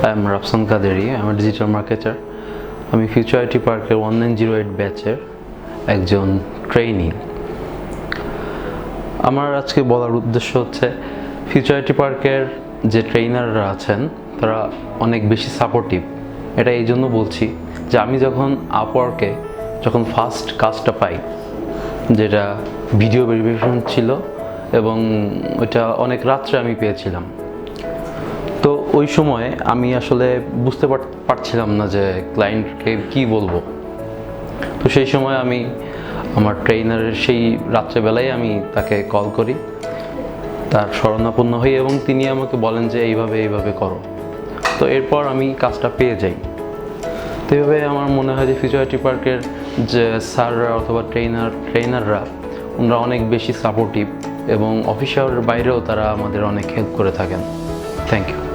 I'm Rafsan Quadery. I'm a digital marketer. আমি future IT পার্কের 1908 ব্যাচের একজন ট্রেনিং। আমার আজকে বলার উদ্দেশ্য হচ্ছে ফিউচার আইটি পার্কের যে ট্রেনাররা আছেন তারা অনেক বেশি সাপোর্টিভ। এটা এই জন্য বলছি যে আমি যখন আপওয়ার্কে ফার্স্ট কাজটা পাই, যেটা ভিডিও ভেরিফিকেশন ছিল এবং ওইটা অনেক রাত্রে আমি পেয়েছিলাম। তো ওই সময় আমি আসলে বুঝতে পারছিলাম না যে ক্লায়েন্টকে কি বলবো। তো সেই সময় আমি আমার ট্রেনারের সেই রাত্রেবেলায় আমি তাকে কল করি, তার শরণাপন্ন হই এবং তিনি আমাকে বলেন যে এইভাবে করো। তো এরপর আমি কাজটা পেয়ে যাই। তো এইভাবে আমার মনে হয় যে ফিউচার আইটি পার্কের যে স্যাররা অথবা ট্রেনাররা ওনারা অনেক বেশি সাপোর্টিভ এবং অফিস আওয়ারের বাইরেও তারা আমাদের অনেক হেল্প করে থাকেন। Thank you.